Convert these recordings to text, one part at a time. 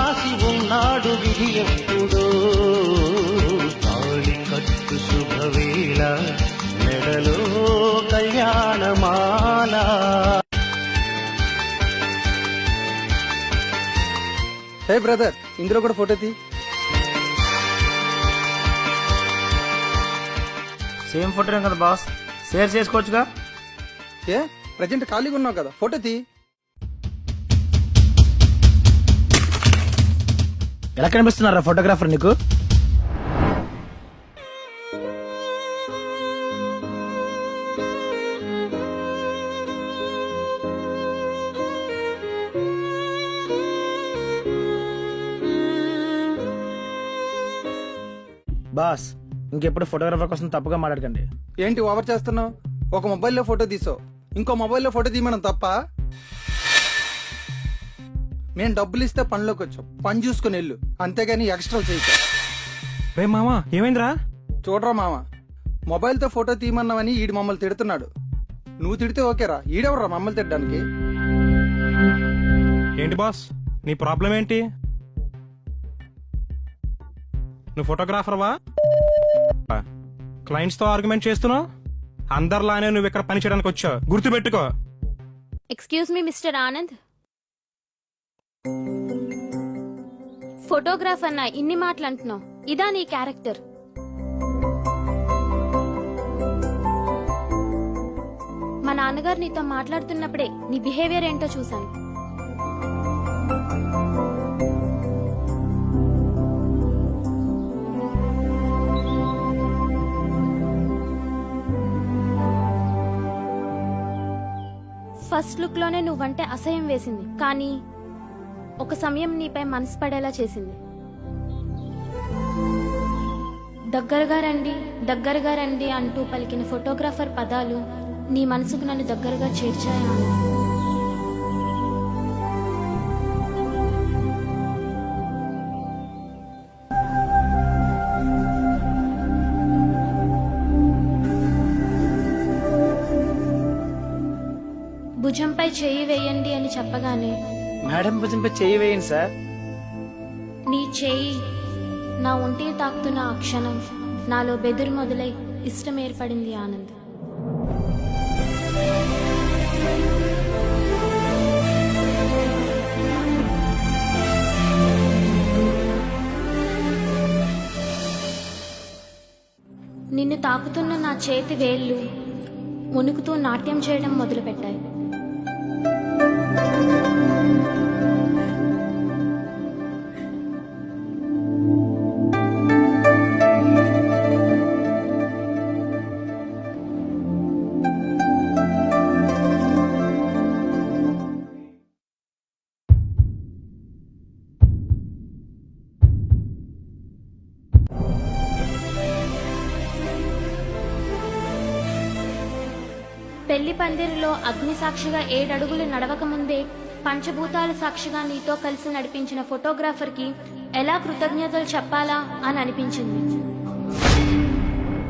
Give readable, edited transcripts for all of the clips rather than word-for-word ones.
రాసి ఉన్నాడు విధి ఎప్పుడో తాళి కట్టు శుభవేళ మెడలో కళ్యాణమాల. హే బ్రదర్, ఇందులో కూడా ఫోటో తీ. సేమ్ ఫోటోనే కదా బాస్, షేర్ చేసుకోవచ్చుగా. ఏ ప్రజెంట్ ఖాళీగా ఉన్నావు కదా, ఫోటో తీ. ఎలా కనిపిస్తున్నారా ఫోటోగ్రాఫర్ నీకు? బాస్, ఇంకెప్పుడు ఫోటోగ్రాఫర్ కోసం తప్పుగా మాట్లాడకండి. ఏంటి ఓవర్ చేస్తున్నావు? ఒక మొబైల్లో ఫోటో తీసావు, ఇంకో మొబైల్లో ఫోటో తీయమనం తప్ప? మేము డబ్బులు ఇస్తే పనిలోకి వచ్చాం, పని చూసుకుని వెళ్ళు, అంతేగాని ఎక్స్ట్రా చేయిస్తా. రే మామా, ఏమైందిరా? చూడరా మామ, మొబైల్తో ఫోటో తీయమన్నావని ఈడు మమ్మల్ని తిడుతున్నాడు. నువ్వు తిడితే ఓకేరా, ఈడెవడరా మమ్మల్ని తిట్టడానికి? ఏంటి బాస్, నీ ప్రాబ్లం ఏంటి? నువ్వు ఫోటోగ్రాఫర్వా? క్లయింట్స్ తో ఆర్గ్యుమెంట్ చేస్తున్నావు? అందరిలానే నువ్వు ఇక్కడ పని చేయడానికి వచ్చావు, గుర్తుపెట్టుకో. Excuse me mister Anand, photographer నా ఇన్ని మాటలు అంటున్నావు, ఇదా నీ క్యారెక్టర్? మా నాన్నగారు నీతో మాట్లాడుతున్నప్పుడే నీ బిహేవియర్ ఏంటో చూశాను. ఫస్ట్ లుక్ లోనే నువ్వంటే అసహ్యం వేసింది, కానీ ఒక సమయం నీపై మనసు పడేలా చేసింది. దగ్గరగా రండి అంటూ పలికిన ఫోటోగ్రాఫర్ పదాలు నీ మనసుకు నన్ను దగ్గరగా చేర్చాయా? భుజంపై చేయి వేయండి అని చెప్పగానే మేడం భుజంపై చేయి వేయండి సార్. నీ చేయి నా ఒంటిని తాకుతున్న ఆ క్షణం నాలో బెదురు మొదలై ఇష్టం ఏర్పడింది ఆనంద్. నిన్ను తాకుతున్న నా చేతి వేళ్ళు వణుకుతూ నాట్యం చేయడం మొదలుపెట్టాయి. పెళ్లి పందిరిలో అగ్ని సాక్షిగా 7 అడుగులు నడవక ముందే పంచభూతాల సాక్షిగా నీతో కలిసి నడిపించిన ఫోటోగ్రాఫర్ కి ఎలా కృతజ్ఞతలు చెప్పాలా అని అనిపించింది.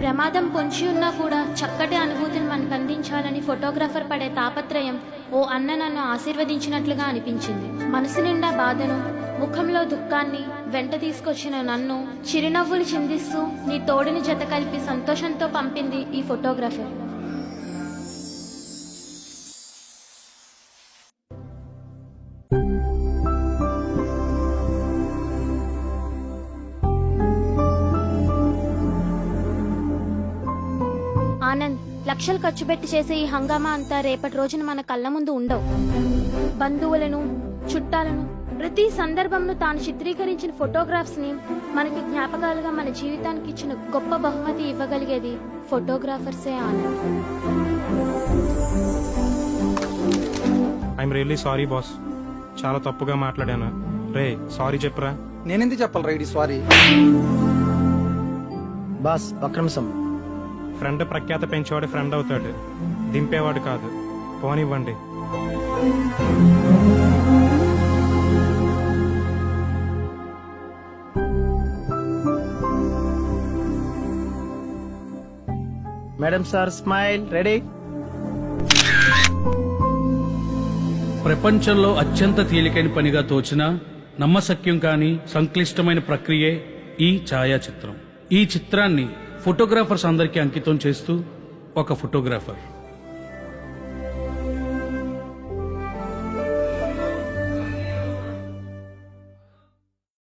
ప్రమాదం పొంచి ఉన్నా కూడా చక్కటి అనుభూతిని మనకు అందించాలని ఫోటోగ్రాఫర్ పడే తాపత్రయం ఓ అన్న నన్ను ఆశీర్వదించినట్లుగా అనిపించింది. మనసు నిండా బాధను, ముఖంలో దుఃఖాన్ని వెంట తీసుకొచ్చిన నన్ను చిరునవ్వులు చిందిస్తూ నీ తోడుని జత కలిపి సంతోషంతో పంపింది ఈ ఫోటోగ్రాఫర్. ఆనంద్, లక్షలు ఖర్చు పెట్టి చేసే ఈ హంగామా అంతా రేపటి రోజున మన కళ్ళ ముందు ఉండవు. బంధువులను, చుట్టాలను, ప్రతి సందర్భంలో తాను చిత్రీకరించిన ఫోటోగ్రాఫ్స్ ని మనకి జ్ఞాపకాలుగా మన జీవితానికి ఇచ్చిన గొప్ప బహుమతి ఇవ్వగలిగేది ఫోటోగ్రాఫర్సే. Anand, I'm really sorry boss, చాలా తప్పుగా మాట్లాడాను. రే సారీ చెప్పరా. నేనెందుకు చెప్పాలి రైడీ సారీ? బాస్ ఒక్క నిమిషం. ఫ్రెండ్ ప్రఖ్యాత పెంచేవాడు ఫ్రెండ్ అవుతాడు, దింపేవాడు కాదు. పోనివ్వండి. Madam sir smile ready. ప్రపంచంలో అత్యంత తేలికైన పనిగా తోచినా నమ్మశక్యం కాని సంక్లిష్టమైన ప్రక్రియే ఈ ఛాయాచిత్రం. ఈ చిత్రాన్ని ఫోటోగ్రాఫర్స్ అందరికీ అంకితం చేస్తూ ఒక ఫోటోగ్రాఫర్